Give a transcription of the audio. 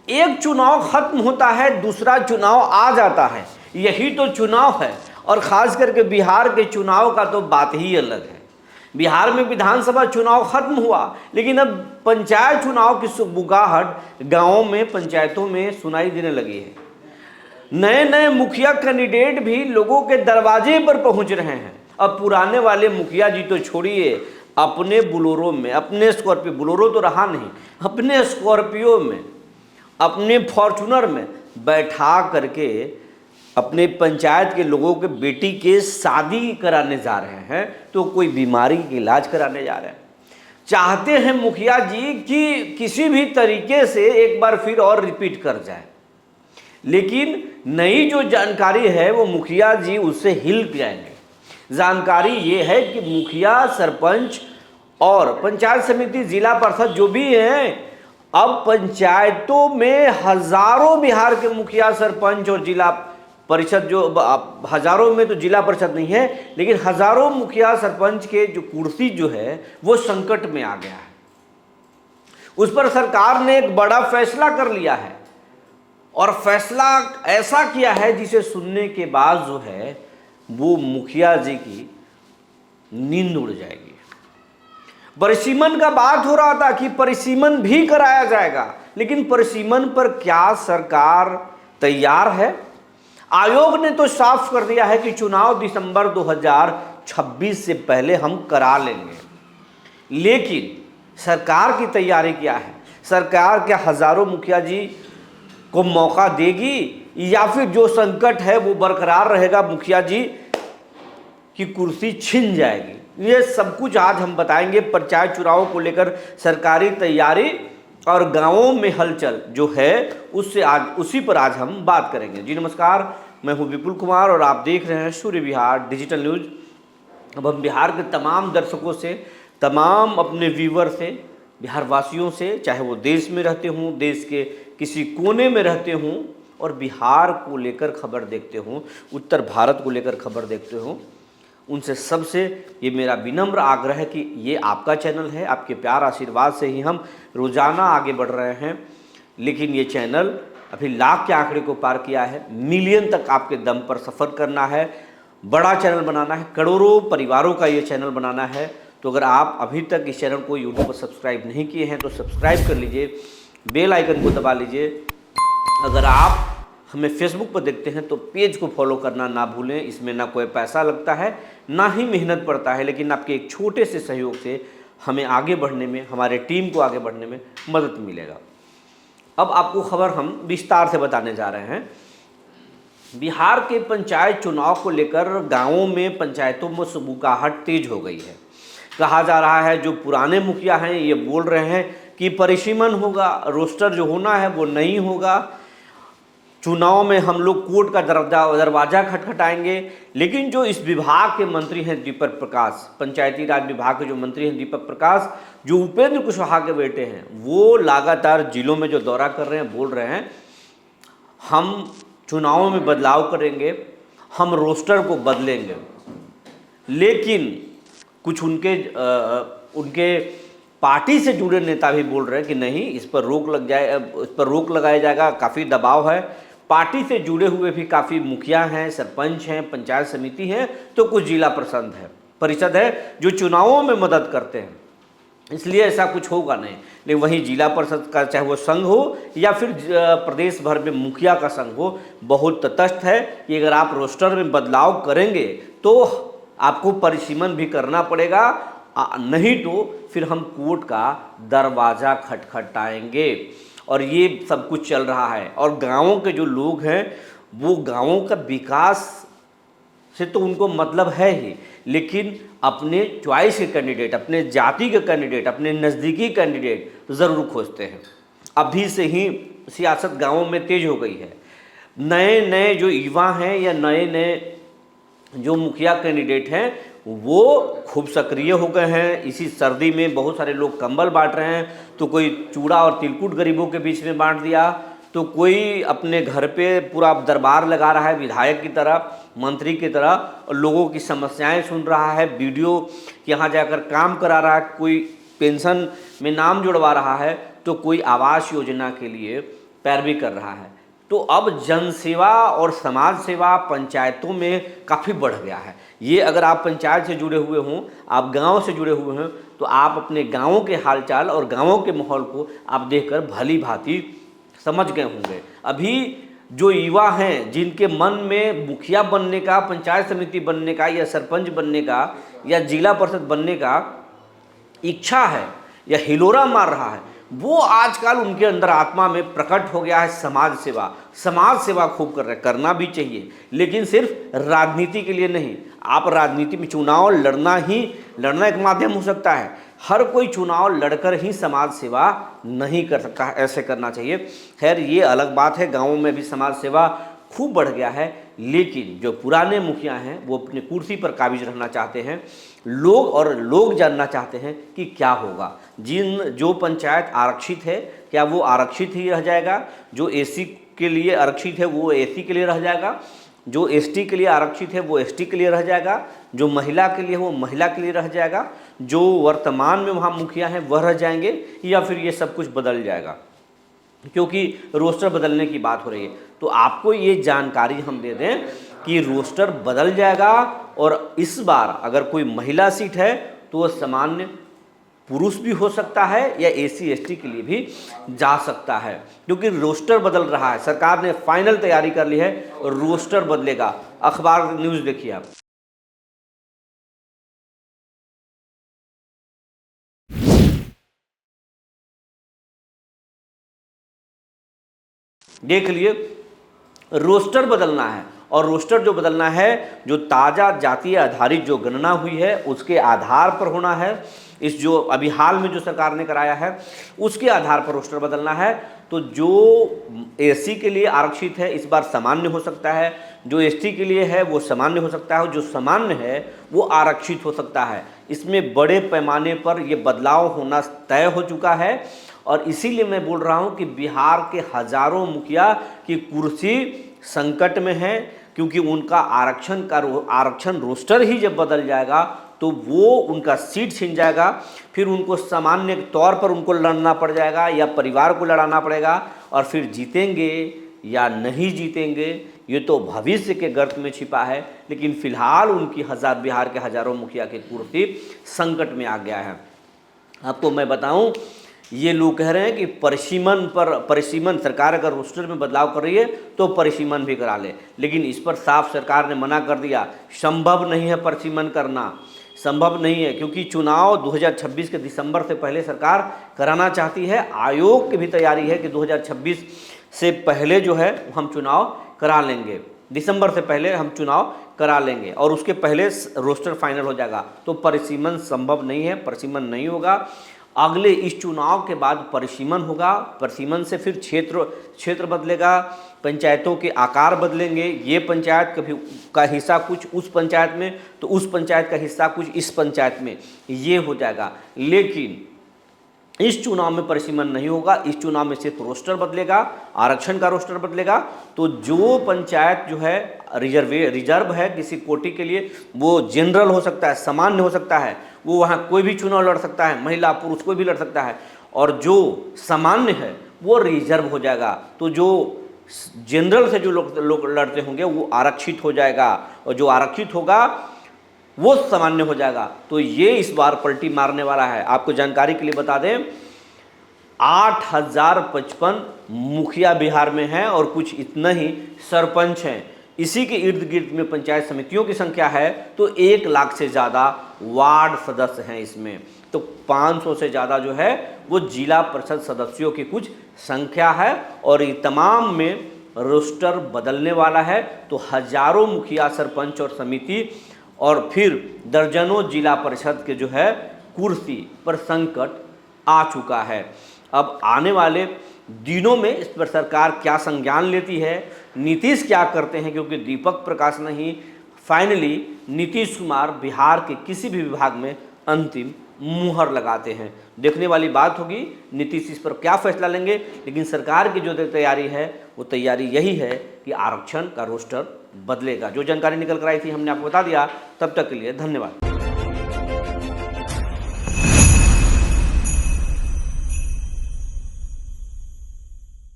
एक चुनाव खत्म होता है, दूसरा चुनाव आ जाता है, यही तो चुनाव है। और खास करके बिहार के चुनाव का तो बात ही अलग है। बिहार में विधानसभा चुनाव खत्म हुआ, लेकिन अब पंचायत चुनाव की सुगबुगाहट गांवों में, पंचायतों में सुनाई देने लगी है। नए नए मुखिया कैंडिडेट भी लोगों के दरवाजे पर पहुंच रहे हैं। अब पुराने वाले मुखिया जी तो छोड़िए, अपने बुलोरो में, अपने स्कॉर्पियो, बुलोरो तो रहा नहीं, अपने स्कॉर्पियो में, अपने फॉर्चूनर में बैठा करके अपने पंचायत के लोगों के बेटी के शादी कराने जा रहे हैं, तो कोई बीमारी का इलाज कराने जा रहे हैं। चाहते हैं मुखिया जी कि किसी भी तरीके से एक बार फिर और रिपीट कर जाए, लेकिन नई जो जानकारी है वो मुखिया जी उससे हिल जाएंगे। जानकारी ये है कि मुखिया, सरपंच और पंचायत समिति, जिला परिषद जो भी हैं, अब पंचायतों में हजारों बिहार के मुखिया, सरपंच और जिला परिषद, जो हजारों में तो जिला परिषद नहीं है, लेकिन हजारों मुखिया सरपंच के जो कुर्सी जो है वो संकट में आ गया है। उस पर सरकार ने एक बड़ा फैसला कर लिया है, और फैसला ऐसा किया है जिसे सुनने के बाद जो है वो मुखिया जी की नींद उड़ जाएगी। परिसीमन का बात हो रहा था कि परिसीमन भी कराया जाएगा, लेकिन परिसीमन पर क्या सरकार तैयार है? आयोग ने तो साफ कर दिया है कि चुनाव दिसंबर 2026 से पहले हम करा लेंगे, लेकिन सरकार की तैयारी क्या है? सरकार क्या हजारों मुखिया जी को मौका देगी, या फिर जो संकट है वो बरकरार रहेगा, मुखिया जी की कुर्सी छिन जाएगी? ये सब कुछ आज हम बताएंगे। पंचायत चुनाव को लेकर सरकारी तैयारी और गांवों में हलचल जो है उसी पर आज हम बात करेंगे। जी नमस्कार, मैं हूं विपुल कुमार और आप देख रहे हैं सूर्य विहार डिजिटल न्यूज। अब हम बिहार के तमाम दर्शकों से, तमाम अपने व्यूवर से, बिहार वासियों से, चाहे वो देश में रहते हों, देश के किसी कोने में रहते हों और बिहार को लेकर खबर देखते हों, उत्तर भारत को लेकर खबर देखते हों, उनसे सबसे ये मेरा विनम्र आग्रह है कि ये आपका चैनल है, आपके प्यार आशीर्वाद से ही हम रोज़ाना आगे बढ़ रहे हैं। लेकिन ये चैनल अभी लाख के आंकड़े को पार किया है, मिलियन तक आपके दम पर सफ़र करना है, बड़ा चैनल बनाना है, करोड़ों परिवारों का ये चैनल बनाना है। तो अगर आप अभी तक इस चैनल को यूट्यूब पर सब्सक्राइब नहीं किए हैं तो सब्सक्राइब कर लीजिए, बेल आइकन को दबा लीजिए। अगर आप हमें फेसबुक पर देखते हैं तो पेज को फॉलो करना ना भूलें। इसमें ना कोई पैसा लगता है, ना ही मेहनत पड़ता है, लेकिन आपके एक छोटे से सहयोग से हमें आगे बढ़ने में, हमारे टीम को आगे बढ़ने में मदद मिलेगा। अब आपको खबर हम विस्तार से बताने जा रहे हैं। बिहार के पंचायत चुनाव को लेकर गांवों में, पंचायतों में सुगबुगाहट तेज हो गई है। कहा जा रहा है जो पुराने मुखिया हैं ये बोल रहे हैं कि परिसीमन होगा, रोस्टर जो होना है वो नहीं होगा, चुनाव में हम लोग कोर्ट का दरवाजा खटखटाएंगे। लेकिन जो इस विभाग के मंत्री हैं दीपक प्रकाश, पंचायती राज विभाग के जो मंत्री हैं दीपक प्रकाश, जो उपेंद्र कुशवाहा के बेटे हैं, वो लगातार जिलों में जो दौरा कर रहे हैं, बोल रहे हैं हम चुनावों में बदलाव करेंगे, हम रोस्टर को बदलेंगे। लेकिन कुछ उनके पार्टी से जुड़े नेता भी बोल रहे हैं कि नहीं, इस पर रोक लगाया जाएगा, काफ़ी दबाव है। पार्टी से जुड़े हुए भी काफ़ी मुखिया हैं, सरपंच हैं, पंचायत समिति हैं, तो कुछ जिला परिषद है जो चुनावों में मदद करते हैं, इसलिए ऐसा कुछ होगा नहीं। लेकिन वहीं जिला परिषद का, चाहे वो संघ हो या फिर प्रदेश भर में मुखिया का संघ हो, बहुत तटस्थ है कि अगर आप रोस्टर में बदलाव करेंगे तो आपको परिसीमन भी करना पड़ेगा, नहीं तो फिर हम कोर्ट का दरवाज़ा खटखटाएंगे। और ये सब कुछ चल रहा है। और गांवों के जो लोग हैं वो गांवों का विकास से तो उनको मतलब है ही, लेकिन अपने चॉइस के कैंडिडेट, अपने जाति के कैंडिडेट, अपने नज़दीकी कैंडिडेट ज़रूर खोजते हैं। अभी से ही सियासत गांवों में तेज हो गई है। नए नए जो युवा हैं या नए नए जो मुखिया कैंडिडेट हैं वो खूब सक्रिय हो गए हैं। इसी सर्दी में बहुत सारे लोग कंबल बांट रहे हैं, तो कोई चूड़ा और तिलकुट गरीबों के बीच में बांट दिया, तो कोई अपने घर पे पूरा दरबार लगा रहा है विधायक की तरह, मंत्री की तरह, और लोगों की समस्याएं सुन रहा है, वीडियो यहाँ जाकर काम करा रहा है, कोई पेंशन में नाम जुड़वा रहा है, तो कोई आवास योजना के लिए पैरवी कर रहा है। तो अब जनसेवा और समाज सेवा पंचायतों में काफ़ी बढ़ गया है। ये अगर आप पंचायत से जुड़े हुए हों, आप गांव से जुड़े हुए हों, तो आप अपने गांवों के हालचाल और गांवों के माहौल को आप देखकर भली भांति समझ गए होंगे। अभी जो युवा हैं जिनके मन में मुखिया बनने का, पंचायत समिति बनने का, या सरपंच बनने का, या जिला परिषद बनने का इच्छा है, या हिलोरा मार रहा है, वो आजकल उनके अंदर आत्मा में प्रकट हो गया है समाज सेवा। समाज सेवा खूब कर रहे, करना भी चाहिए, लेकिन सिर्फ राजनीति के लिए नहीं। आप राजनीति में चुनाव लड़ना एक माध्यम हो सकता है। हर कोई चुनाव लड़कर ही समाज सेवा नहीं कर सकता है, ऐसे करना चाहिए। खैर ये अलग बात है, गाँवों में भी समाज सेवा खूब बढ़ गया है, लेकिन जो पुराने मुखिया हैं वो अपनी कुर्सी पर काबिज रहना चाहते हैं। लोग जानना चाहते हैं कि क्या होगा। जो पंचायत आरक्षित है, क्या वो आरक्षित ही रह जाएगा? जो एससी के लिए आरक्षित है वो एससी के लिए रह जाएगा? जो एसटी के लिए आरक्षित है वो एसटी के लिए रह जाएगा? जो महिला के लिए वो महिला के लिए रह जाएगा? जो वर्तमान में वहाँ मुखिया हैं वह रह जाएंगे, या फिर ये सब कुछ बदल जाएगा? क्योंकि रोस्टर बदलने की बात हो रही है, तो आपको ये जानकारी हम दे दें कि रोस्टर बदल जाएगा। और इस बार अगर कोई महिला सीट है तो वह सामान्य पुरुष भी हो सकता है, या एससी एसटी के लिए भी जा सकता है, क्योंकि रोस्टर बदल रहा है। सरकार ने फाइनल तैयारी कर ली है, रोस्टर बदलेगा। अखबार न्यूज़ देखिए आप, देख लिए, रोस्टर बदलना है। और रोस्टर जो बदलना है, जो ताज़ा जातीय आधारित जो गणना हुई है उसके आधार पर होना है। इस जो अभी हाल में जो सरकार ने कराया है उसके आधार पर रोस्टर बदलना है। तो जो एससी के लिए आरक्षित है इस बार सामान्य हो सकता है, जो एसटी के लिए है वो सामान्य हो सकता है, जो सामान्य है वो आरक्षित हो सकता है। इसमें बड़े पैमाने पर ये बदलाव होना तय हो चुका है। और इसीलिए मैं बोल रहा हूँ कि बिहार के हजारों मुखिया की कुर्सी संकट में है, क्योंकि उनका आरक्षण रोस्टर ही जब बदल जाएगा तो वो उनका सीट छिन जाएगा। फिर उनको सामान्य तौर पर उनको लड़ना पड़ जाएगा, या परिवार को लड़ाना पड़ेगा, और फिर जीतेंगे या नहीं जीतेंगे ये तो भविष्य के गर्त में छिपा है। लेकिन फिलहाल उनकी बिहार के हजारों मुखिया की कुर्सी संकट में आ गया है। आपको मैं बताऊं, ये लोग कह रहे हैं कि परिसीमन सरकार अगर रोस्टर में बदलाव कर रही है तो परिसीमन भी करा ले, लेकिन इस पर साफ सरकार ने मना कर दिया। संभव नहीं है परिसीमन करना, संभव नहीं है, क्योंकि चुनाव 2026 के दिसंबर से पहले सरकार कराना चाहती है। आयोग की भी तैयारी है कि 2026 से पहले जो है हम चुनाव करा लेंगे, दिसंबर से पहले हम चुनाव करा लेंगे, और उसके पहले रोस्टर फाइनल हो जाएगा। तो परिसीमन संभव नहीं है, परिसीमन नहीं होगा। अगले इस चुनाव के बाद परिसीमन होगा। परिसीमन से फिर क्षेत्र बदलेगा, पंचायतों के आकार बदलेंगे। ये पंचायत कभी का हिस्सा कुछ उस पंचायत में, तो उस पंचायत का हिस्सा कुछ इस पंचायत में, ये हो जाएगा। लेकिन इस चुनाव में परिसीमन नहीं होगा। इस चुनाव में सिर्फ रोस्टर बदलेगा, आरक्षण का रोस्टर बदलेगा। तो जो पंचायत जो है रिजर्व है किसी कोटि के लिए, वो जनरल हो सकता है, सामान्य हो सकता है, वो वहाँ कोई भी चुनाव लड़ सकता है, महिला पुरुष कोई भी लड़ सकता है। और जो सामान्य है वो रिजर्व हो जाएगा। तो जो जनरल से जो लोग लड़ते होंगे वो आरक्षित हो जाएगा, और जो आरक्षित होगा वो सामान्य हो जाएगा। तो ये इस बार पलटी मारने वाला है। आपको जानकारी के लिए बता दें, 8055 मुखिया बिहार में हैं और कुछ इतना ही सरपंच हैं। इसी के इर्द गिर्द में पंचायत समितियों की संख्या है, तो 1 लाख से ज़्यादा वार्ड सदस्य हैं इसमें। तो 500 से ज़्यादा जो है वो जिला परिषद सदस्यों की कुछ संख्या है, और ये तमाम में रोस्टर बदलने वाला है। तो हजारों मुखिया, सरपंच और समिति, और फिर दर्जनों जिला परिषद के जो है कुर्सी पर संकट आ चुका है। अब आने वाले दिनों में इस पर सरकार क्या संज्ञान लेती है, नीतीश क्या करते हैं, क्योंकि दीपक प्रकाश नहीं, फाइनली नीतीश कुमार बिहार के किसी भी विभाग में अंतिम मुहर लगाते हैं। देखने वाली बात होगी नीतीश इस पर क्या फैसला लेंगे। लेकिन सरकार की जो तैयारी है वो तैयारी यही है कि आरक्षण का रोस्टर बदलेगा। जो जानकारी निकल कर आई थी हमने आपको बता दिया। तब तक के लिए धन्यवाद।